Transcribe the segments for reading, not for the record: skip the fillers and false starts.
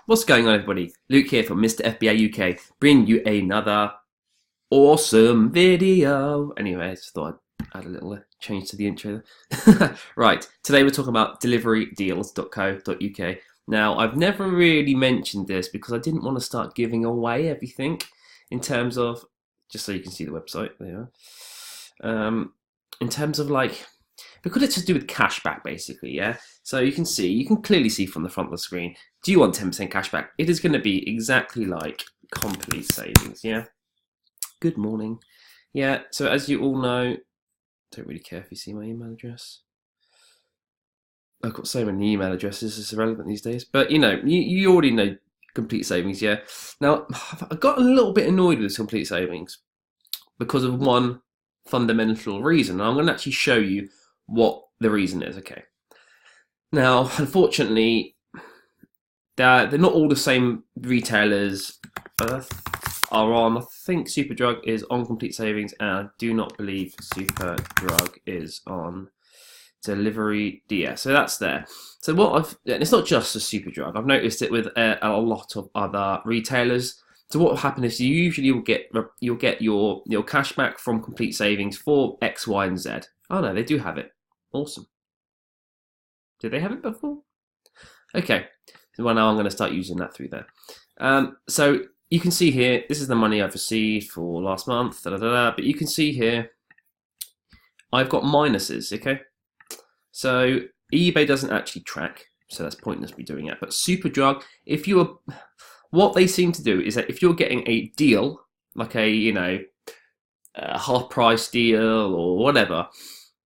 What's going on, everybody? Luke here from Mr. FBA UK, bringing you another awesome video. Anyway, I just thought I'd add a little change to the intro. Right, today we're talking about deliverydeals.co.uk. Now, I've never really mentioned this because I didn't want to start giving away everything in terms of, just so you can see the website, there you are. In terms of because it's to do with cashback basically, yeah? So you can clearly see from the front of the screen, do you want 10% cashback? It is going to be exactly like complete savings, yeah? Good morning. Yeah, so as you all know, don't really care if you see my email address. I've got so many email addresses, it's irrelevant these days. But you already know complete savings, yeah? Now, I got a little bit annoyed with this complete savings because of one fundamental reason. And I'm going to actually show you what the reason is, okay? Now, unfortunately, they're not all the same retailers are on. I think Superdrug is on complete savings, and I do not believe Superdrug is on delivery DS. So that's there. So and it's not just a Superdrug. I've noticed it with a lot of other retailers. So what will happen is you usually will get your cash back from complete savings for X, Y, and Z. Oh no, they do have it. Awesome. Did they have it before? Okay. Well, now I'm going to start using that through there. So you can see here, this is the money I've received for last month, but you can see here, I've got minuses, okay? So eBay doesn't actually track, so that's pointless me doing it. But Superdrug, what they seem to do is that if you're getting a deal, like a half price deal or whatever,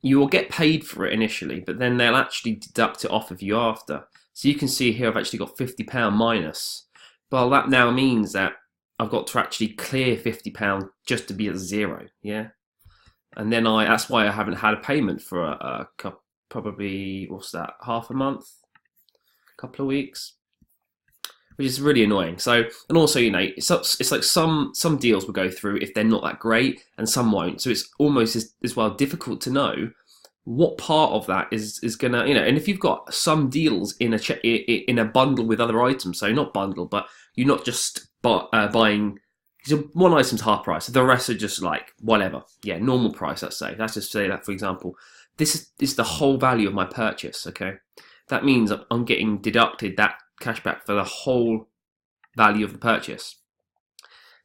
you will get paid for it initially, but then they'll actually deduct it off of you after. So you can see here I've actually got £50 minus. Well, that now means that I've got to actually clear £50 just to be at zero, yeah? And then that's why I haven't had a payment for probably, what's that, half a month? A couple of weeks? Which is really annoying. So, and also, it's like some deals will go through if they're not that great, and some won't. So it's almost as well difficult to know what part of that is gonna, and if you've got some deals in a bundle with other items, so not bundle, but you're not just buying. So one item's half price, the rest are just like whatever, yeah, normal price. Let's just say that, for example, this is the whole value of my purchase. Okay, that means I'm getting deducted that cashback for the whole value of the purchase.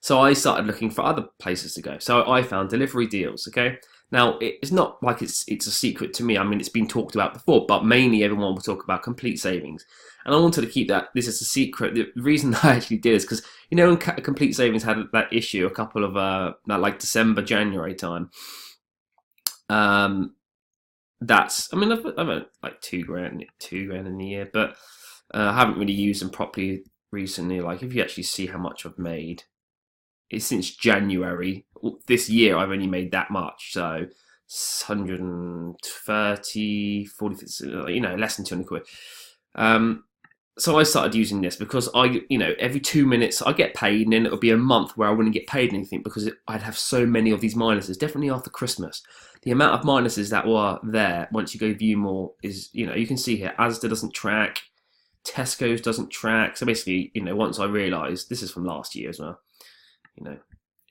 So I started looking for other places to go. So I found delivery deals, okay? Now, it's not like it's a secret to me. I mean, it's been talked about before, but mainly everyone will talk about complete savings. And I wanted to keep this as a secret. The reason I actually did is because, when complete savings had that issue a couple of, December, January time, I've earned like £2,000 in the year, but I haven't really used them properly recently. Like, if you actually see how much I've made, it's since January this year, I've only made that much. So 130, 40, less than 200 quid. So I started using this because every 2 minutes I get paid, and then it'll be a month where I wouldn't get paid anything because I'd have so many of these minuses. Definitely after Christmas, the amount of minuses that were there once you go view more is, you can see here, Asda doesn't track. Tesco's doesn't track. So basically, once I realised, this is from last year as well,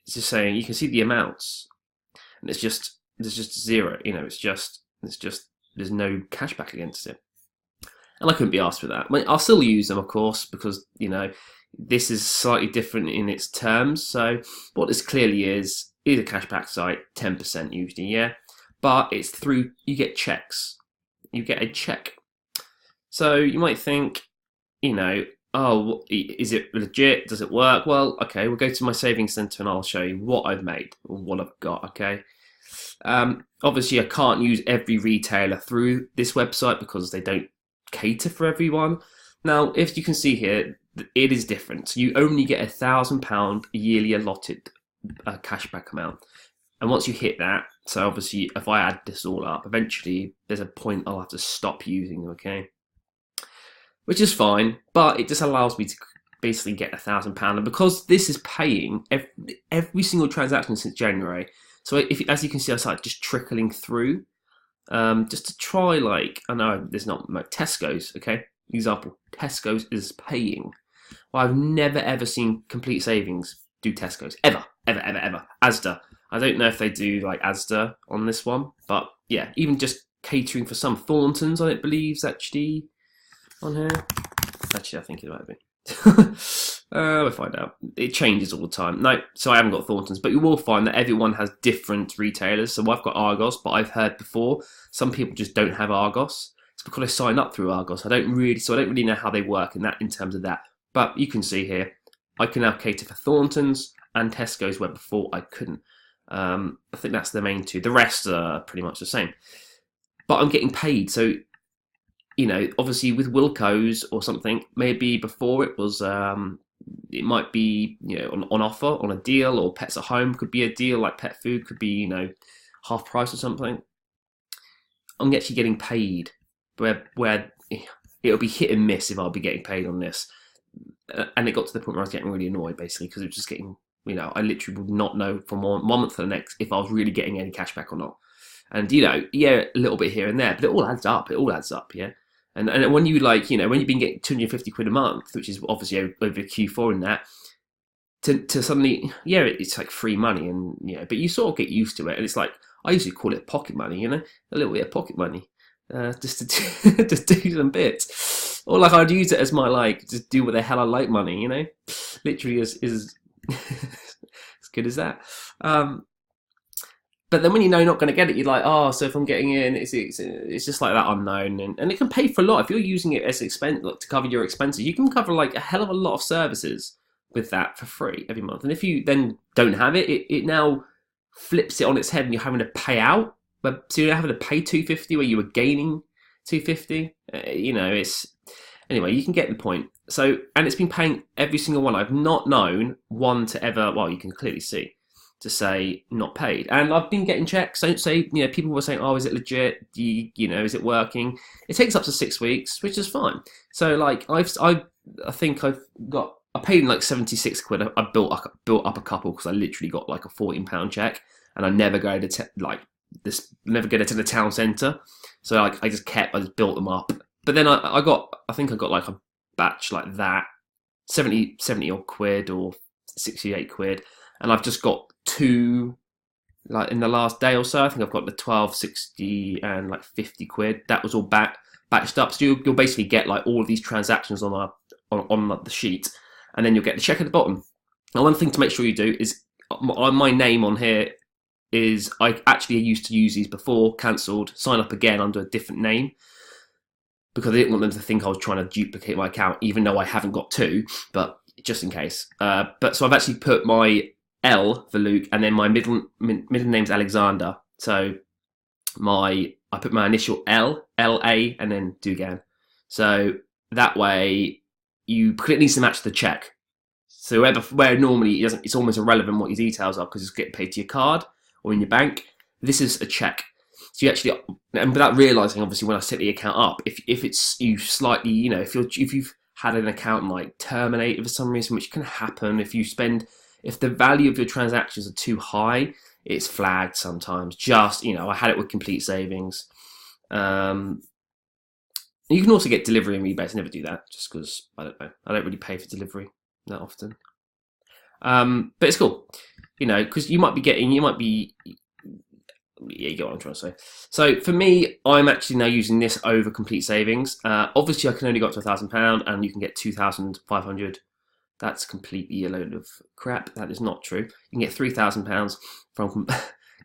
it's just saying you can see the amounts, and there's just zero. It's just there's no cashback against it, and I couldn't be asked for that. I'll still use them, of course, because this is slightly different in its terms. So what this clearly is a cashback site, 10% usually, yeah, but it's through, you get checks, you get a check. So you might think, oh, is it legit? Does it work? Well, okay, we'll go to my savings centre and I'll show you what I've made, or what I've got, okay? Obviously, I can't use every retailer through this website because they don't cater for everyone. Now, if you can see here, it is different. So you only get £1,000 yearly allotted cashback amount. And once you hit that, so obviously, if I add this all up, eventually there's a point I'll have to stop using them, okay? Which is fine, but it just allows me to basically get £1,000. And because this is paying every single transaction since January, so as you can see, I started just trickling through, just to try, I know there's not Tesco's, okay? Example, Tesco's is paying Well, I've never ever seen Complete Savings do Tesco's ever, ever, ever, ever. Asda. I don't know if they do like Asda on this one, but yeah, even just catering for some Thorntons, I believe, actually on here. Actually, I think it might be. We'll find out. It changes all the time. No, so I haven't got Thorntons, but you will find that everyone has different retailers. So I've got Argos, but I've heard before some people just don't have Argos. It's because I sign up through Argos. I don't really know how they work in terms of that. But you can see here, I can now cater for Thorntons and Tesco's where before I couldn't. I think that's the main two. The rest are pretty much the same. But I'm getting paid, so you know, obviously with Wilko's or something, maybe before it was, it might be, you know, on offer, on a deal, or Pets at Home could be a deal, like pet food could be, you know, half price or something. I'm actually getting paid, where it'll be hit and miss if I'll be getting paid on this. And it got to the point where I was getting really annoyed, basically, because it was just getting, you know, I literally would not know from one month to the next if I was really getting any cash back or not. And, you know, yeah, a little bit here and there, but it all adds up. It all adds up, yeah. And when you, like, you know, when you've been getting 250 quid a month, which is obviously over Q4 and that, to suddenly, yeah, it's like free money, and, you know, but you sort of get used to it. And it's like, I usually call it pocket money, you know, a little bit of pocket money, just to just do some bits. Or like I'd use it as my, like, just do what the hell I like money, you know, literally is as good as that. But then when you know you're not going to get it, you're like, oh, so if I'm getting in, it's just like that unknown. And it can pay for a lot. If you're using it as expense, like, to cover your expenses, you can cover like a hell of a lot of services with that for free every month. And if you then don't have it, it now flips it on its head and you're having to pay out. So you're having to pay $250 where you were gaining $250. You know, it's... Anyway, you can get the point. So, and it's been paying every single one. I've not known one to ever, well, you can clearly see, to say not paid. And I've been getting checks. Don't say, you know, people were saying, oh, is it legit? You know, is it working? It takes up to 6 weeks, which is fine. So like I think I paid like 76 quid. I built up a couple because I literally got like a £14 check, and I never go to never get it to the town centre. So like I just built them up. But then I think I got like a batch like that, 70 odd quid or 68 quid. And I've just got two, like in the last day or so. I think I've got the 12, 60 and like 50 quid. That was all batched up. So you'll basically get like all of these transactions on the sheet, and then you'll get the check at the bottom. Now, one thing to make sure you do is my name on here is, I actually used to use these before, cancelled, sign up again under a different name, because I didn't want them to think I was trying to duplicate my account, even though I haven't got two, but just in case. But so I've actually put my L for Luke, and then my middle name's Alexander. So I put my initial L, LA, and then Dugan. So that way, because it needs to match the check. So where normally it's almost irrelevant what your details are, because it's getting paid to your card or in your bank. This is a check. So you actually, and without realising, obviously, when I set the account up, if it's you slightly, you know, if you've had an account like terminated for some reason, which can happen if the value of your transactions are too high, it's flagged sometimes. Just, you know, I had it with Complete Savings. You can also get delivery and rebates. I never do that just because I don't know. I don't really pay for delivery that often. But it's cool, you know, because you might be. Yeah, you get what I'm trying to say. So for me, I'm actually now using this over Complete Savings. Obviously, I can only go up to £1,000, and you can get 2,500. That's completely a load of crap. That is not true. You can get £3,000 from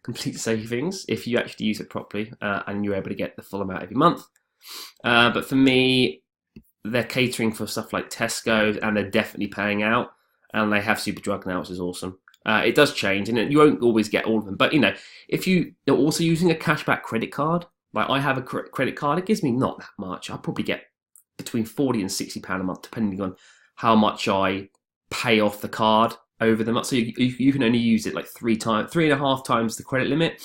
Complete Savings if you actually use it properly, and you're able to get the full amount every month. But for me, they're catering for stuff like Tesco's, and they're definitely paying out, and they have Superdrug now, which is awesome. It does change, and you won't always get all of them. But, you know, if you're also using a cashback credit card, like I have a credit card, it gives me not that much. I'll probably get between £40 and £60 a month, depending on how much I pay off the card over the month. So you can only use it like 3.5 times the credit limit.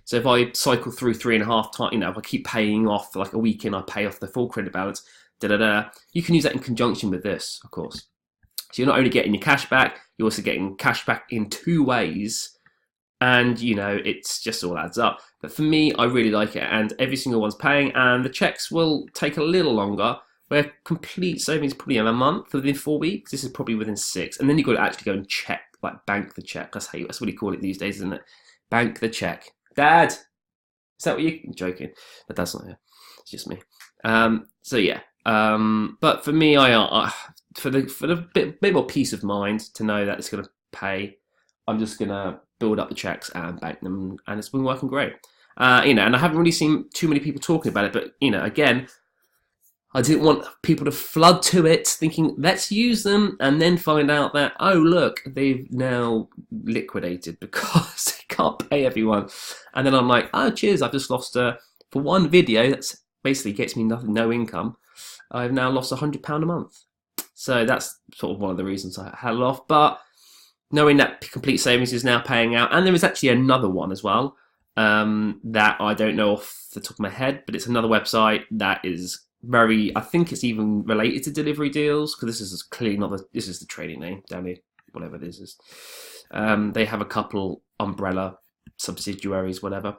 So if I cycle through 3.5 times, you know, if I keep paying off for like a weekend, I pay off the full credit balance, you can use that in conjunction with this, of course. So you're not only getting your cash back, you're also getting cash back in two ways. And, you know, it's just all adds up. But for me, I really like it. And every single one's paying. And the checks will take a little longer. where complete savings probably in a month within 4 weeks. This is probably within 6, and then you've got to actually go and check, like bank the check. That's what you call it these days, isn't it? Bank the check. Dad, is that what you're joking? But that's not it. It's just me. So yeah. But for me, for the bit more peace of mind to know that it's going to pay, I'm just going to build up the checks and bank them, and it's been working great. And I haven't really seen too many people talking about it, but again, I didn't want people to flood to it thinking, let's use them, and then find out that, oh, look, they've now liquidated because they can't pay everyone. And then I'm like, oh, cheers, I've just lost, for one video, that's basically gets me no income, I've now lost £100 a month. So that's sort of one of the reasons I held off. But knowing that Complete Savings is now paying out, and there is actually another one as well, that I don't know off the top of my head, but it's another website that is I think it's even related to delivery deals, because this is clearly not this is the trading name down here, whatever this is. They have a couple umbrella subsidiaries, whatever,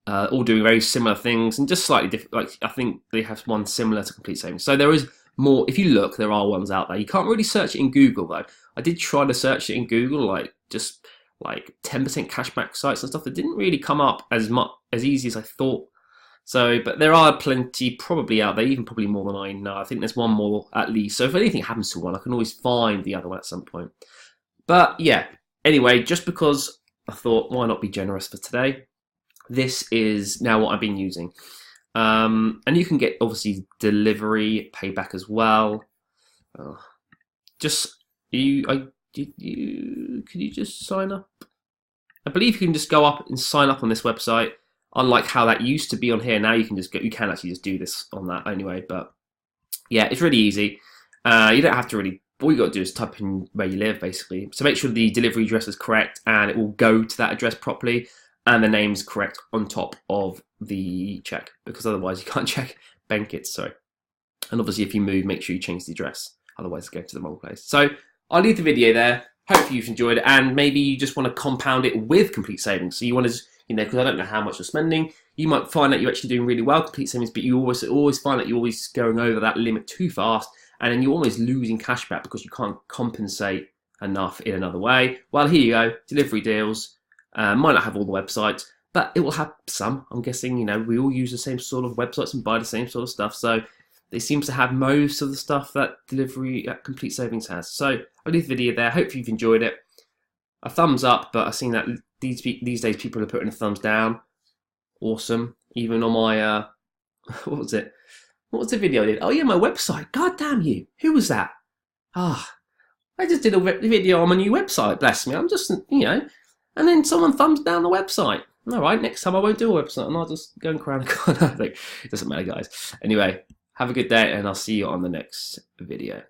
all doing very similar things and just slightly different. Like, I think they have one similar to Complete Savings. So there is more. If you look, there are ones out there. You can't really search it in Google though. I did try to search it in Google, like just like 10% cashback sites and stuff. That didn't really come up as easy as I thought. So, but there are plenty probably out there, even probably more than I know. I think there's one more at least. So if anything happens to one, I can always find the other one at some point. But yeah, anyway, just because I thought, why not be generous for today? This is now what I've been using. And you can get, obviously, delivery payback as well. Can you just sign up? I believe you can just go up and sign up on this website. Unlike how that used to be on here, now you can actually just do this on that anyway. But yeah, it's really easy. You don't have to really. All you got to do is type in where you live, basically. So make sure the delivery address is correct, and it will go to that address properly, and the name's correct on top of the check, because otherwise you can't bank it. Sorry. And obviously, if you move, make sure you change the address. Otherwise, it's going to the wrong place. So I'll leave the video there. Hopefully, you've enjoyed it, and maybe you just want to compound it with Complete Savings. So you want to. Because I don't know how much you're spending, you might find that you're actually doing really well Complete Savings, but you always find that you're always going over that limit too fast, and then you're always losing cash back because you can't compensate enough in another way. Well, here you go, delivery deals. Might not have all the websites, but it will have some. I'm guessing, we all use the same sort of websites and buy the same sort of stuff, so they seem to have most of the stuff that Complete Savings has. So I'll leave the video there. Hopefully you've enjoyed it. A thumbs up, but I've seen that these days people are putting a thumbs down. Awesome. Even on my what was it? What was the video I did? Oh yeah, my website. God damn you! Who was that? I just did a video on my new website. Bless me. I'm just and then someone thumbs down the website. All right, next time I won't do a website and I'll just go and cry on the corner. It doesn't matter, guys. Anyway, have a good day, and I'll see you on the next video.